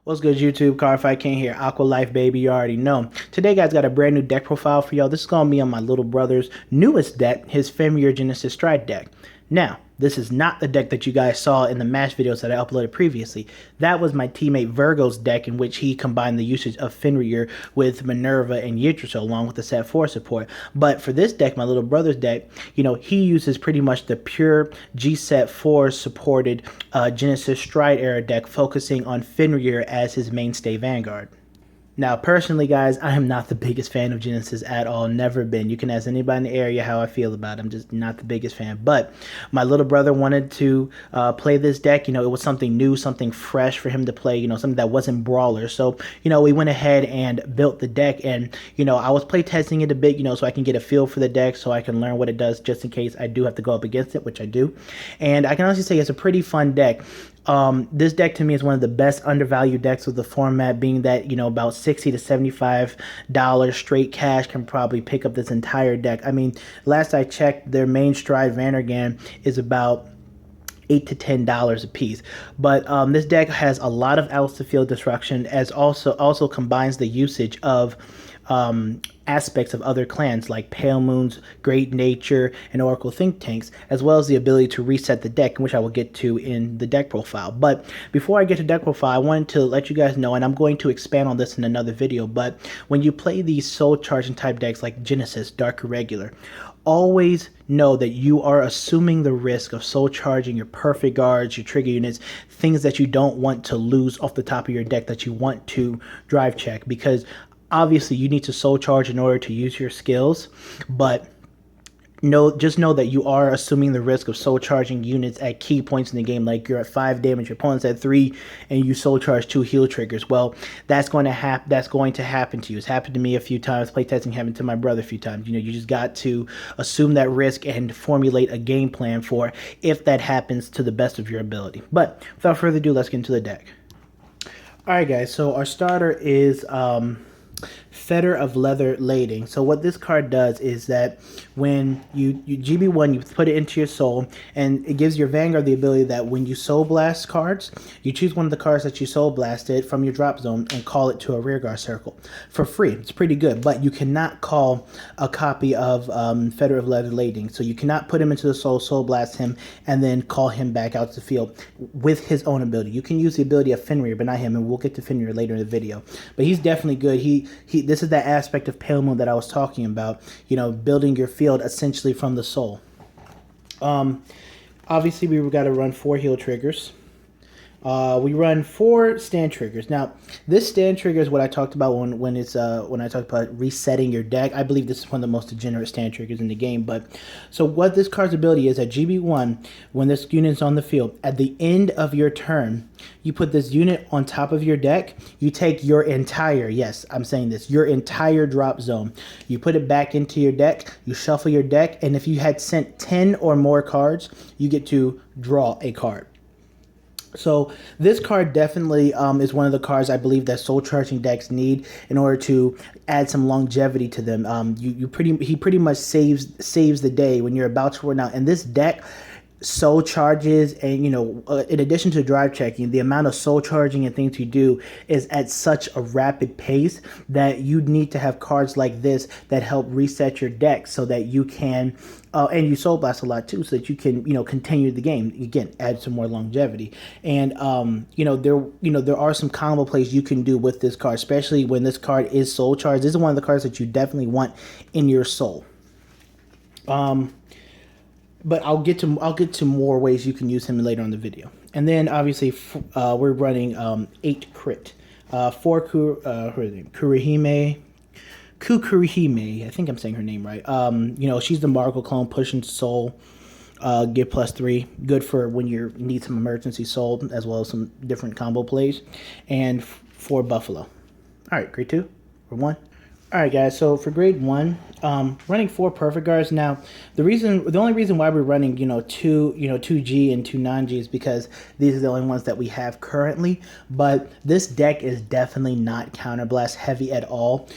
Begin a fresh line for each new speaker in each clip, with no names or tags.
What's good, YouTube? Cardfight King here. Aqua Life, baby. You already know. Today, guys, got a brand new deck profile for y'all. This is going to be on my little brother's newest deck, his Fenrir Genesis Stride deck. Now, this is not the deck that you guys saw in the match videos that I uploaded previously. That was my teammate Virgo's deck, in which he combined the usage of Fenrir with Minerva and Yggdrasil along with the set 4 support. But for this deck, my little brother's deck, he uses pretty much the pure G set 4 supported Genesis Stride era deck, focusing on Fenrir as his mainstay Vanguard. Now, personally, guys, I am not the biggest fan of Genesis at all. Never been. You can ask anybody in the area how I feel about it. I'm just not the biggest fan. But my little brother wanted to play this deck. It was something new, something fresh for him to play, something that wasn't Brawler. So, we went ahead and built the deck. And, I was play testing it a bit, so I can get a feel for the deck, so I can learn what it does just in case I do have to go up against it, which I do. And I can honestly say it's a pretty fun deck. This deck to me is one of the best undervalued decks of the format, being that, about $60 to $75 straight cash can probably pick up this entire deck. I mean, last I checked, their main Stride Vanguard is about $8 to $10 a piece. But this deck has a lot of outs to field destruction, as also combines the usage of aspects of other clans like Pale Moon's Great Nature and Oracle Think Tanks, as well as the ability to reset the deck, which I will get to in the deck profile. But before I get to deck profile, I wanted to let you guys know, and I'm going to expand on this in another video, but when you play these soul charging type decks like Genesis, Dark Irregular, always know that you are assuming the risk of soul charging your perfect guards, your trigger units, things that you don't want to lose off the top of your deck that you want to drive check, because obviously you need to soul charge in order to use your skills, but just know that you are assuming the risk of soul charging units at key points in the game. Like you're at 5 damage, your opponent's at 3, and you soul charge 2 heal triggers. Well, that's going to happen to you. It's happened to me a few times. Playtesting happened to my brother a few times. You just got to assume that risk and formulate a game plan for if that happens to the best of your ability. But without further ado, let's get into the deck. All right, guys. So our starter is Fetter of Leather Lading. So what this card does is that when you GB1, you put it into your soul, and it gives your Vanguard the ability that when you soul blast cards, you choose one of the cards that you soul blasted from your drop zone and call it to a rearguard circle for free. It's pretty good, but you cannot call a copy of Fetter of Leather Lading. So you cannot put him into the soul blast him, and then call him back out to the field with his own ability. You can use the ability of Fenrir, but not him, and we'll get to Fenrir later in the video. But he's definitely good. This is that aspect of Pale Moon that I was talking about, building your field essentially from the soul. Obviously, we got to run 4 heal triggers. We run 4 stand triggers. Now, this stand trigger is what I talked about when I talked about resetting your deck. I believe this is one of the most degenerate stand triggers in the game. But so what this card's ability is at GB1, when this unit is on the field, at the end of your turn, you put this unit on top of your deck. You take your entire, yes, I'm saying this, your entire drop zone. You put it back into your deck. You shuffle your deck, and if you had sent 10 or more cards, you get to draw a card. So this card definitely is one of the cards I believe that soul charging decks need in order to add some longevity to them. He pretty much saves the day when you're about to run out. And this deck soul charges, and in addition to drive checking, the amount of soul charging and things you do is at such a rapid pace that you need to have cards like this that help reset your deck so that you can and you soul blast a lot too, so that you can continue the game again, add some more longevity. And there are some combo plays you can do with this card, especially when this card is soul charged. This is one of the cards that you definitely want in your soul. But I'll get to more ways you can use him later on the video. And then obviously we're running 8 crit, 4 Kurihime. Kukurihime, I think I'm saying her name right. She's the Marco clone, pushing soul, get +3, good for when you need some emergency soul, as well as some different combo plays. And 4 Buffalo. All right, grade 2 or 1. All right, guys. So for grade 1, running 4 perfect guards. Now, the only reason why we're running, 2 G and 2 non-G is because these are the only ones that we have currently. But this deck is definitely not counterblast heavy at all.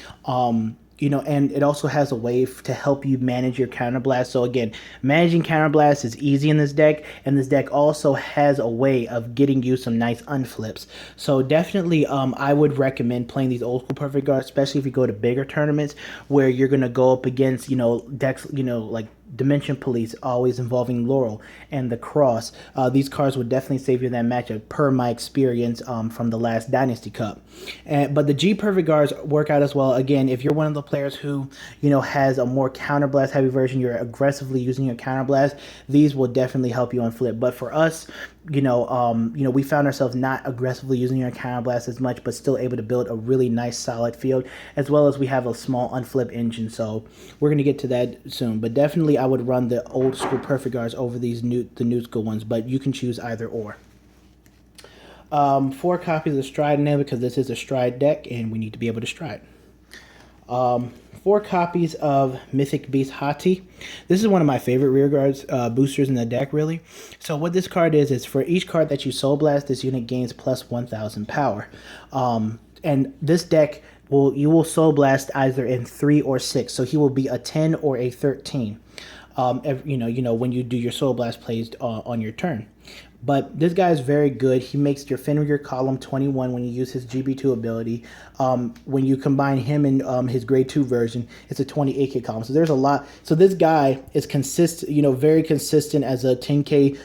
and it also has a way to help you manage your counterblast. So again, managing counterblast is easy in this deck, and this deck also has a way of getting you some nice unflips. So definitely, I would recommend playing these old school perfect guards, especially if you go to bigger tournaments where you're gonna go up against, decks, like Dimension Police, always involving Laurel and the Cross. These cards would definitely save you in that matchup, per my experience from the last Dynasty Cup. But the G Perfect Guards work out as well. Again, if you're one of the players who has a more counterblast heavy version, you're aggressively using your counterblast, these will definitely help you on flip. But for us, we found ourselves not aggressively using our counterblast as much, but still able to build a really nice solid field, as well as we have a small unflip engine. So we're going to get to that soon. But definitely I would run the old school perfect guards over the new school ones, but you can choose either or. 4 copies of Stride now, because this is a Stride deck and we need to be able to Stride. 4 copies of Mythic Beast Hati. This is one of my favorite rear guards boosters in the deck, really. So what this card is for each card that you Soul Blast, this unit gains plus 1,000 power. And this deck, you will Soul Blast either in 3 or 6. So he will be a 10 or a 13. When you do your Soul Blast plays on your turn. But this guy is very good. He makes your Fenrir column 21 when you use his GB2 ability. When you combine him and his grade 2 version, it's a 28k column. So there's a lot. So this guy is very consistent as a 10k,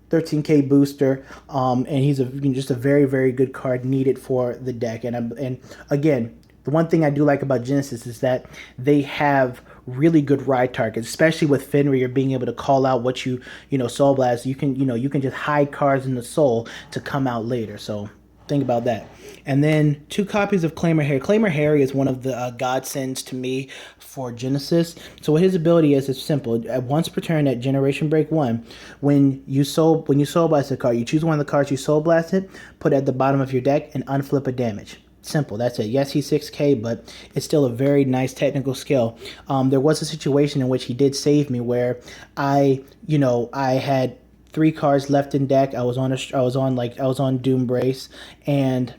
13k booster. And he's just a very, very good card needed for the deck. And again, the one thing I do like about Genesis is that they have really good ride targets, especially with Fenrir being able to call out what you Soul Blast. You can just hide cards in the soul to come out later. So think about that. And then 2 copies of Claimer Harry. Claimer Harry is one of the godsends to me for Genesis. So what his ability is simple. At once per turn at Generation Break 1, when you Soul Blast a card, you choose one of the cards you Soul Blasted, put it at the bottom of your deck, and unflip a damage. Simple. That's it. Yes, he's 6k, but it's still a very nice technical skill. There was a situation in which he did save me where I had 3 cards left in deck. I was on Doom Brace, and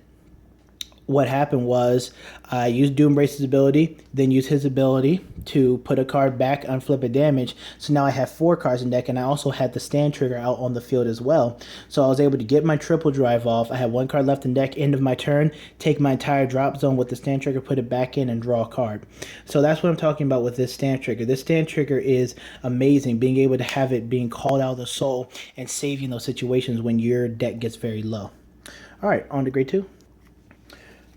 what happened was I used Doom Brace's ability, then used his ability to put a card back, unflip a damage. So now I have 4 cards in deck, and I also had the stand trigger out on the field as well. So I was able to get my triple drive off. I had 1 card left in deck, end of my turn, take my entire drop zone with the stand trigger, put it back in, and draw a card. So that's what I'm talking about with this stand trigger. This stand trigger is amazing, being able to have it being called out of the soul and saving those situations when your deck gets very low. All right, on to grade 2.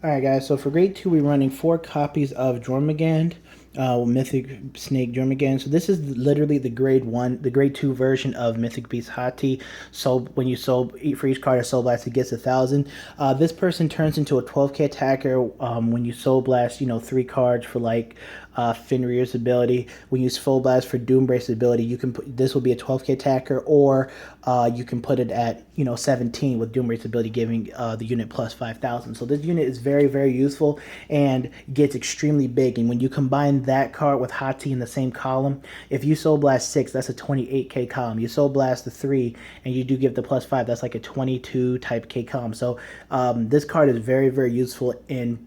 Alright guys, so for grade 2 we're running 4 copies of Jormungand, Mythic Snake Jormungand. So this is literally the grade 2 version of Mythic Beast Hati. So when you for each card a Soul Blast, it gets 1,000. This person turns into a 12k attacker when you Soul Blast, 3 cards for Fenrir's ability. When you Soul Blast for Doom Brace's ability, you can this will be a 12k attacker, or you can put it at 17 with Doom Brace's ability, giving the unit plus 5,000. So this unit is very, very useful and gets extremely big. And when you combine that card with Hati in the same column, if you Soul Blast 6, that's a 28k column. You Soul Blast the 3, and you do give the plus 5, that's like a 22 type k column. So this card is very, very useful in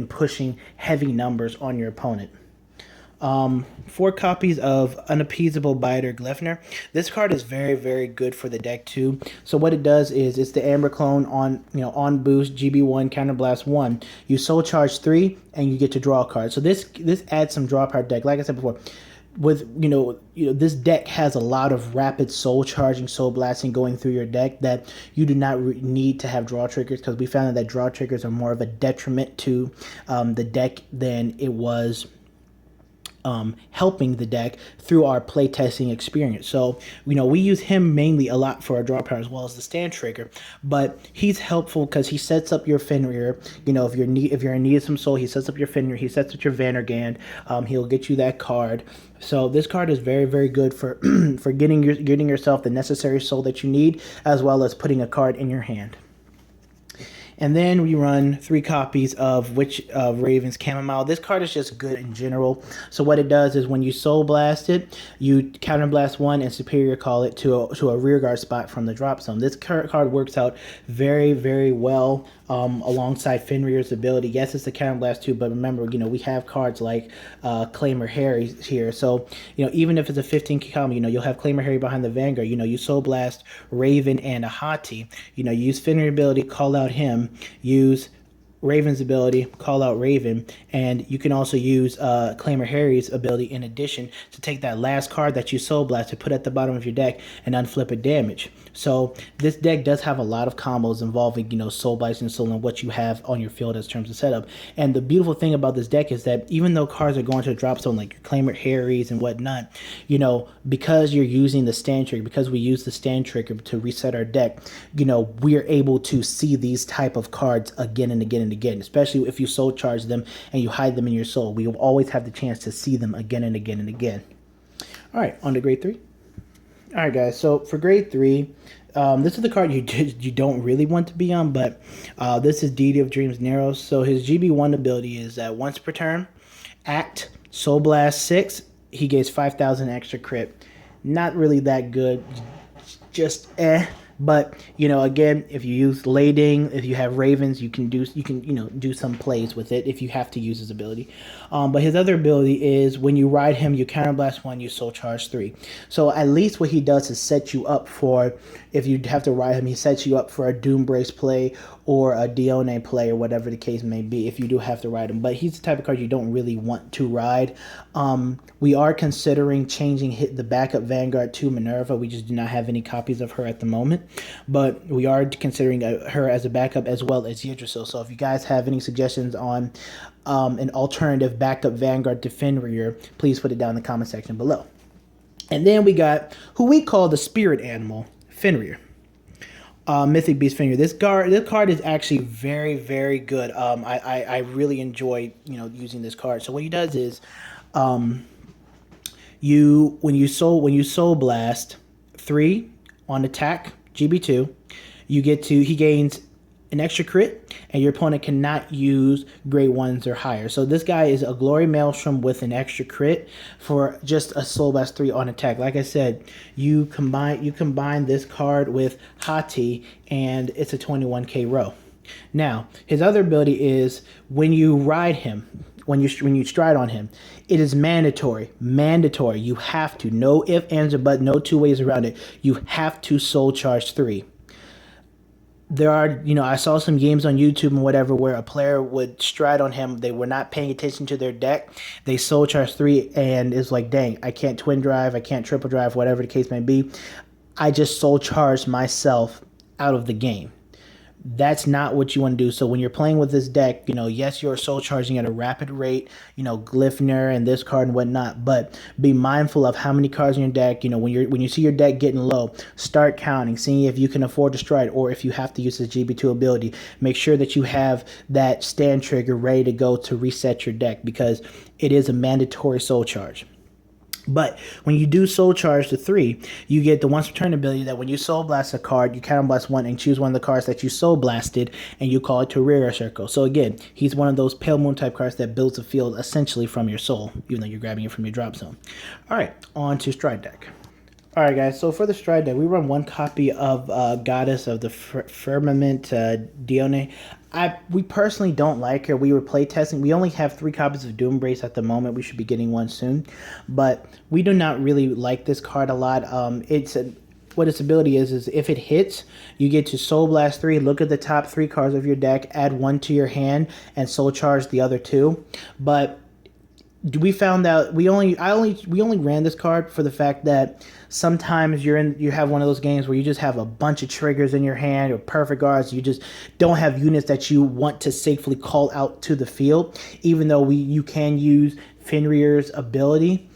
pushing heavy numbers on your opponent. 4 copies of Unappeasable Biter Glyphner. This card is very, very good for the deck too. So what it does is it's the Amber Clone on boost, GB1, Counterblast 1. You Soul Charge 3 and you get to draw a card. So this adds some draw power deck. Like I said before, with this deck has a lot of rapid soul charging, soul blasting going through your deck that you do not need to have draw triggers, because we found that draw triggers are more of a detriment to the deck than it was helping the deck through our playtesting experience. So we use him mainly a lot for our draw power as well as the stand trigger, but he's helpful because he sets up your Fenrir. If you're in need of some soul, he sets up your Fenrir, he sets up your Vanguard. He'll get you that card. So this card is very, very good for for getting yourself the necessary soul that you need, as well as putting a card in your hand. And then we run 3 copies of Raven's Chamomile. This card is just good in general. So what it does is when you Soul Blast it, you counterblast 1 and Superior Call it to a rearguard spot from the drop zone. This card works out very, very well alongside Fenrir's ability. Yes, it's a counterblast too, but remember, we have cards like Claimer Harry here. So, even if it's a 15 combo, you'll have Claimer Harry behind the Vanguard. You Soul Blast Raven and a Hati. Use Fenrir ability, call out him. Use Raven's ability, call out Raven, and you can also use Claimer Harry's ability in addition to take that last card that you Soul Blast to put at the bottom of your deck and unflip a damage. So this deck does have a lot of combos involving, Soul Blast and Soul and what you have on your field as terms of setup. And the beautiful thing about this deck is that even though cards are going to drop zone like your Claimer Harry's and whatnot, because you're using the stand trigger, because we use the stand trigger to reset our deck, we're able to see these type of cards again and again and again, especially if you soul charge them and you hide them in your soul. We will always have the chance to see them again and again and again. All right, on to grade 3. All right, guys, so for grade 3, this is the card you don't really want to be on, but this is Deity of Dreams Neros. So his GB1 ability is that once per turn, act, Soul Blast 6, he gains 5,000 extra crit. Not really that good, just But again, if you use Lading, if you have Ravens, you can do some plays with it if you have to use his ability. But his other ability is when you ride him, you counterblast 1, you soul charge 3. So at least what he does is set you up for, if you have to ride him, he sets you up for a Doom Brace play or a Dione play or whatever the case may be if you do have to ride him. But he's the type of card you don't really want to ride. We are considering changing the backup Vanguard to Minerva. We just do not have any copies of her at the moment. But we are considering her as a backup as well as Yggdrasil. So if you guys have any suggestions on an alternative backup Vanguard to Fenrir, please put it down in the comment section below. And then we got who we call the spirit animal, Fenrir. Mythic Beast Fenrir. This card is actually very, very good. I really enjoy using this card. So what he does is when you soul blast 3 on attack, GB2, he gains an extra crit, and your opponent cannot use grade 1s or higher. So this guy is a Glory Maelstrom with an extra crit for just a Soul Blast 3 on attack. Like I said, you combine this card with Hati, and it's a 21k row. Now, his other ability is when you ride him, when you stride on him, it is mandatory. You have to. No if, ands, or but, no two ways around it. You have to soul charge 3. There are, I saw some games on YouTube and whatever where a player would stride on him. They were not paying attention to their deck. They soul charge 3 and it's like, dang, I can't twin drive, I can't triple drive, whatever the case may be. I just soul charged myself out of the game. That's not what you want to do. So when you're playing with this deck, yes, you're soul charging at a rapid rate, Glyphner and this card and whatnot, but be mindful of how many cards in your deck. When you see your deck getting low, start counting, seeing if you can afford to stride or if you have to use this GB2 ability. Make sure that you have that stand trigger ready to go to reset your deck because it is a mandatory soul charge. But when you do soul charge to 3, you get the once per turn ability that when you soul blast a card, you counterblast 1 and choose one of the cards that you soul blasted and you call it to rear circle. So again, he's one of those Pale Moon type cards that builds a field essentially from your soul, even though you're grabbing it from your drop zone. All right, on to Stride deck. All right, guys, so for the Stride deck, we run 1 copy of Goddess of the Firmament, Dione. We personally don't like her. We were playtesting. We only have 3 copies of Doom Brace at the moment. We should be getting one soon. But we do not really like this card a lot. What its ability is if it hits, you get to Soul Blast 3, look at the top 3 cards of your deck, add 1 to your hand, and soul charge the other 2. But we found out we only ran this card for the fact that sometimes you have one of those games where you just have a bunch of triggers in your hand or perfect guards. You just don't have units that you want to safely call out to the field, even though you can use Fenrir's ability.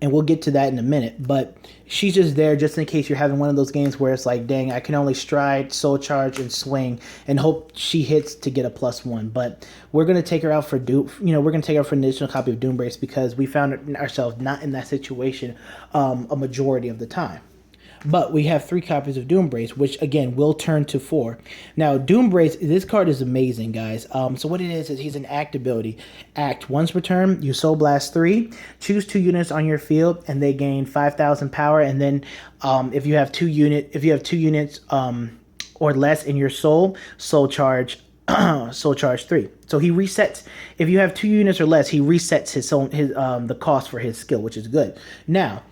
And we'll get to that in a minute, but she's just there just in case you're having one of those games where it's like, dang, I can only stride, soul charge, and swing, and hope she hits to get a +1. But we're gonna take her out for we're gonna take her out for an additional copy of Doom Brace because we found ourselves not in that situation a majority of the time. But we have 3 copies of Doombrace, which again will turn to 4. Now, Doombrace, this card is amazing, guys. So what it is he's an act ability. Act once per turn, you Soul Blast 3, choose 2 units on your field, and they gain 5,000 power. And then if you have 2 units or less in your soul charge. Soul charge 3. So he resets. If you have 2 units or less, he resets the cost for his skill, which is good. Now,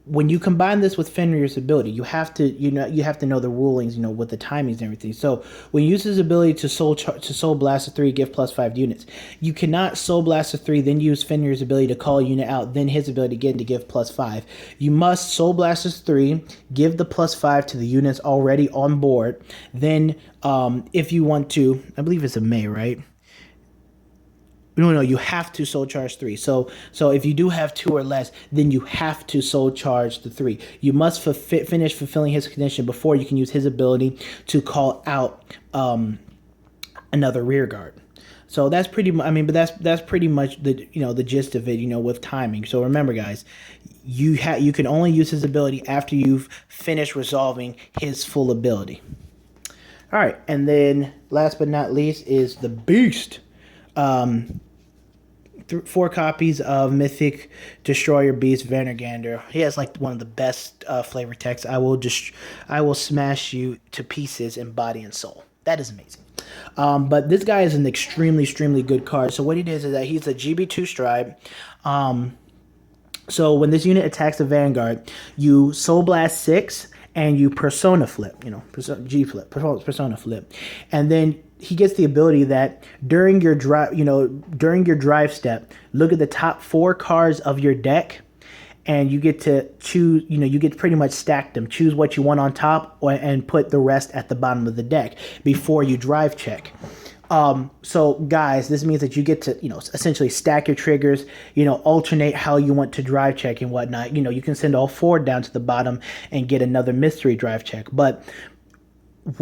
when you combine this with Fenrir's ability, you have to know the rulings, with the timings and everything. So when you use his ability to soul blast a 3, give +5 units. You cannot soul blast a 3, then use Fenrir's ability to call a unit out, then his ability again to give +5. You must soul blast a 3, give the +5 to the units already on board. Then, if you want to, I believe it's a May, right? No, you have to soul charge 3. So if you do have 2 or less, then you have to soul charge the 3. You must finish fulfilling his condition before you can use his ability to call out another rear guard. So that's pretty much, but that's pretty much the gist of it, with timing. So remember, guys, you can only use his ability after you've finished resolving his full ability. All right, and then last but not least is the Beast. 4 copies of Mythic Destroyer Beast Vanguard. He has like one of the best flavor texts. I will smash you to pieces in body and soul. That is amazing. But this guy is an extremely good card. So what he does is that he's a GB2 Stride. So when this unit attacks the Vanguard, you Soul Blast 6 and you Persona Flip. Persona Flip, and then he gets the ability that during your drive step, look at the top 4 cards of your deck, and you get to choose, you get to pretty much stack them. Choose what you want on top and put the rest at the bottom of the deck before you drive check. So guys, this means that you get to, essentially stack your triggers, alternate how you want to drive check and whatnot. You can send all 4 down to the bottom and get another mystery drive check. But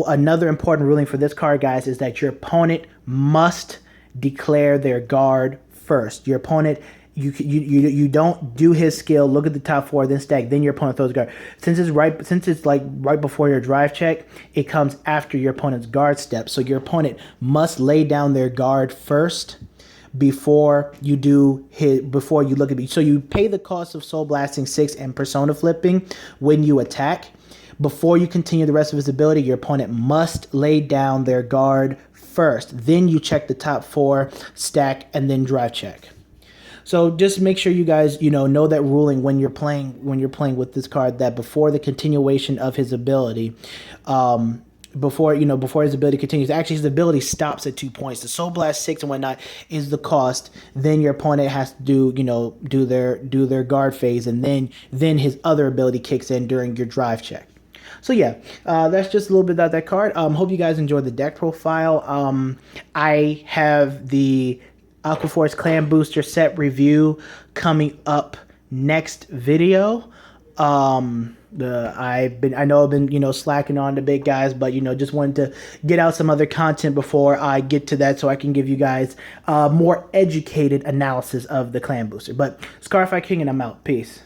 another important ruling for this card, guys, is that your opponent must declare their guard first. Your opponent, you don't do his skill, look at the top 4, then stack, then your opponent throws guard. Since it's right before your drive check, it comes after your opponent's guard step. So your opponent must lay down their guard first before you look at me. So you pay the cost of Soul Blasting 6 and Persona Flipping when you attack. Before you continue the rest of his ability, your opponent must lay down their guard first. Then you check the top 4, stack, and then drive check. So just make sure you guys, know that ruling when you're playing with this card, that before the continuation of his ability, before his ability continues, actually his ability stops at 2 points. The Soul Blast 6 and whatnot is the cost. Then your opponent has to do their guard phase, and then his other ability kicks in during your drive check. So yeah, that's just a little bit about that card. Hope you guys enjoyed the deck profile. I have the Aquaforce Clan Booster set review coming up next video. I know I've been slacking on the big guys, but just wanted to get out some other content before I get to that, so I can give you guys more educated analysis of the Clan Booster. But it's Cardfight King, and I'm out. Peace.